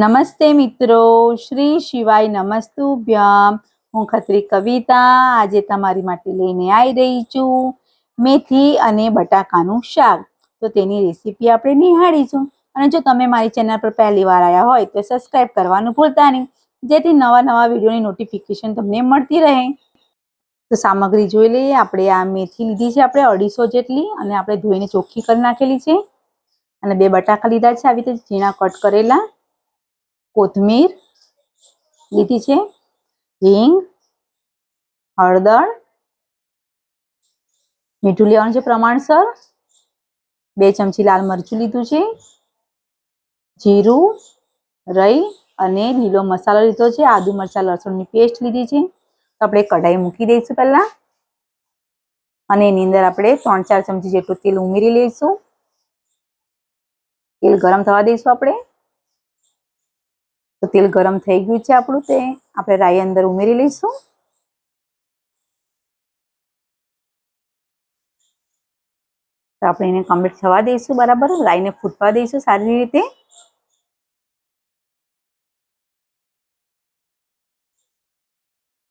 નમસ્તે મિત્રો, શ્રી શિવાય નમસ્તુભ્યમ. હું ખત્રી કવિતા આજે તમારી માટે લઈને આવી રહી છું મેથી અને બટાકાનું શાક. તો તેની રેસીપી આપણે નિહાળીશું. અને જો તમે મારી ચેનલ પર પહેલી વાર આવ્યા હોય તો સબસ્ક્રાઈબ કરવાનું ભૂલતા નહીં, જેથી નવા નવા વિડીયોની નોટિફિકેશન તમને મળતી રહે. તો સામગ્રી જોઈ લઈએ. આપણે આ મેથી લીધી છે આપણે 250 જેટલી, અને આપણે ધોઈને ચોખ્ખી કરી નાખેલી છે. અને 2 બટાકા લીધા છે આવી રીતે ઝીણા કટ કરેલા. કોથમીર લીધી છે, હિંગ, હળદર, મીઠું લેવાનું છે પ્રમાણસર, 2 ચમચી લાલ મરચું લીધું છે, જીરું, રાઈ અને લીલો મસાલો લીધો છે, આદુ મરચાં લસણની પેસ્ટ લીધી છે. તો આપણે કઢાઈ મૂકી દઈશું પહેલા, અને એની અંદર આપણે 3-4 ચમચી જેટલું તેલ ઉમેરી લઈશું. તેલ ગરમ થવા દઈશું આપણે. તો તેલ ગરમ થઈ ગયું છે આપણું, તે આપણે રાઈ અંદર ઉમેરી લઈશું. તો આપણે એને કમ્પ્લીટ થવા દઈશું, બરાબર રાઈને ફૂટવા દઈશું સારી રીતે.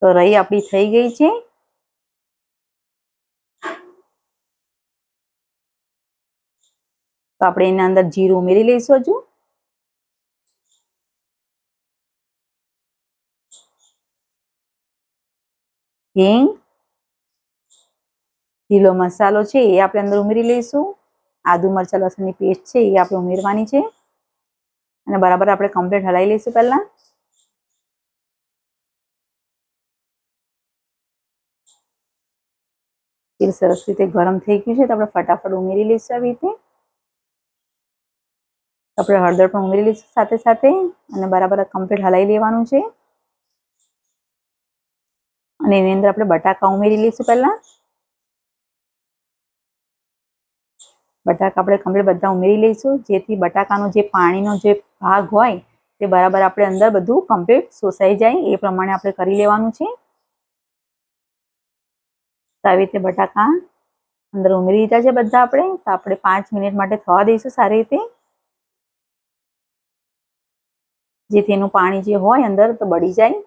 તો રાઈ આપણી થઈ ગઈ છે. તો આપણે એના અંદર જીરું ઉમેરી લઈશું હજુ. હિંગ, લીલો મસાલો છે એ આપણે અંદર ઉમેરી લઈશું. આદુ મરચાં લસણની પેસ્ટ છે એ આપણે ઉમેરવાની છે. અને બરાબર આપણે કમ્પ્લીટ હલાવી લઈશું પહેલા. તેલ સરસ રીતે ગરમ થઈ ગયું છે, તો આપણે ફટાફટ ઉમેરી લઈશું આવી રીતે. આપણે હળદર પણ ઉમેરી લઈશું સાથે સાથે, અને બરાબર કમ્પ્લીટ હલાવી લેવાનું છે. અને એની અંદર આપણે બટાકા ઉમેરી લઈશું પહેલા. બટાકા આપણે કમ્પ્લીટ બધા ઉમેરી લઈશું, જેથી બટાકાનો જે પાણીનો જે ભાગ હોય તે બરાબર આપણે અંદર બધું કમ્પ્લીટ શોષાઈ જાય એ પ્રમાણે આપણે કરી લેવાનું છે. તો આવી રીતે બટાકા અંદર ઉમેરી દીધા છે બધા આપણે. તો આપણે 5 મિનિટ માટે થવા દઈશું સારી રીતે, જેથી એનું પાણી જે હોય અંદર તો બળી જાય.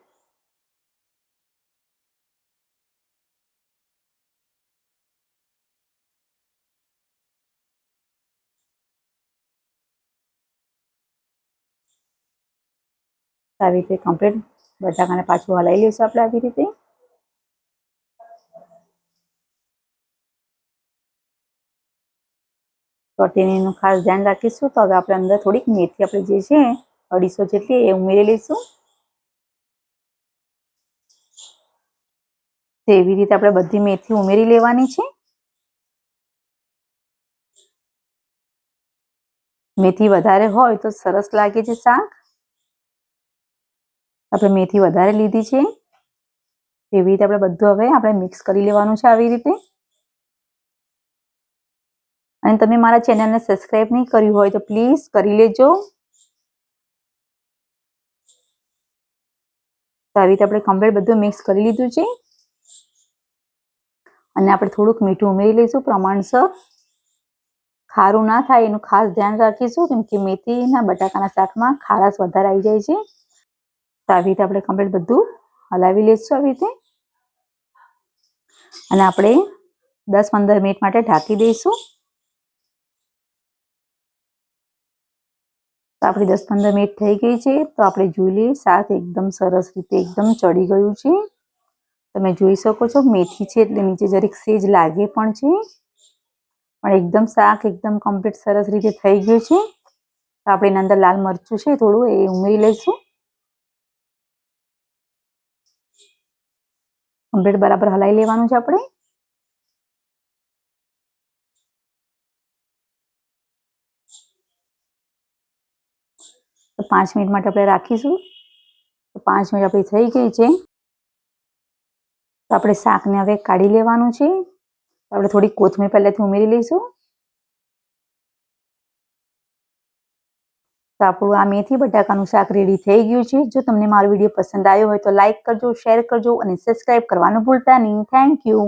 આવી રીતે કમ્પ્લીટ બટાકાને પાછું હલાવી લઈશું આપણે આવી રીતે. તો તેનું ખાસ ધ્યાન રાખીશું. તો હવે આપણે અંદર થોડીક મેથી આપણે જે છે 250 જેટલી એ ઉમેરી લઈશું. તો એવી રીતે આપણે બધી મેથી ઉમેરી લેવાની છે. મેથી વધારે હોય તો સરસ લાગે છે શાક. આપણે મેથી વધારે લીધી છે. એવી રીતે આપણે બધું હવે આપણે મિક્સ કરી લેવાનું છે આવી રીતે. અને તમે મારા ચેનલને સબસ્ક્રાઇબ નહીં કર્યું હોય તો પ્લીઝ કરી લેજો. તો આવી રીતે આપણે કમ્પ્લીટ બધું મિક્સ કરી લીધું છે. અને આપણે થોડુંક મીઠું ઉમેરી લઈશું પ્રમાણસર. ખારું ના થાય એનું ખાસ ધ્યાન રાખીશું, કેમ કે મેથીના બટાકાના શાકમાં ખારાશ વધારે આવી જાય છે. તો આવી રીતે આપણે કમ્પ્લીટ બધું હલાવી લઈશું આવી રીતે. અને આપણે 10-15 મિનિટ માટે ઢાંકી દઈશું. તો આપણી 10-15 મિનિટ થઈ ગઈ છે. તો આપણે જોઈ લઈએ, શાક એકદમ સરસ રીતે એકદમ ચડી ગયું છે. તમે જોઈ શકો છો મેથી છે એટલે નીચે જરીક સેજ લાગે પણ છે, પણ એકદમ શાક એકદમ કમ્પ્લીટ સરસ રીતે થઈ ગયું છે. તો આપણે એના અંદર લાલ મરચું છે થોડું એ ઉમેરી લઈશું. કમ્પ્લીટ બરાબર હલાવી લેવાનું છે આપણે. તો 5 મિનિટ માટે આપણે રાખીશું. તો 5 મિનિટ આપણી થઈ ગઈ છે. તો આપણે શાકને હવે કાઢી લેવાનું છે. આપણે થોડી કોથમીર પહેલેથી ઉમેરી લઈશું. તો આપણું આ મેથી બટાકાનું શાક રેડી થઈ ગયું છે. જો તમને મારો વિડીયો પસંદ આવ્યો હોય તો લાઈક કરજો, શેર કરજો અને સબસ્ક્રાઇબ કરવાનું ભૂલતા નહીં. Thank you.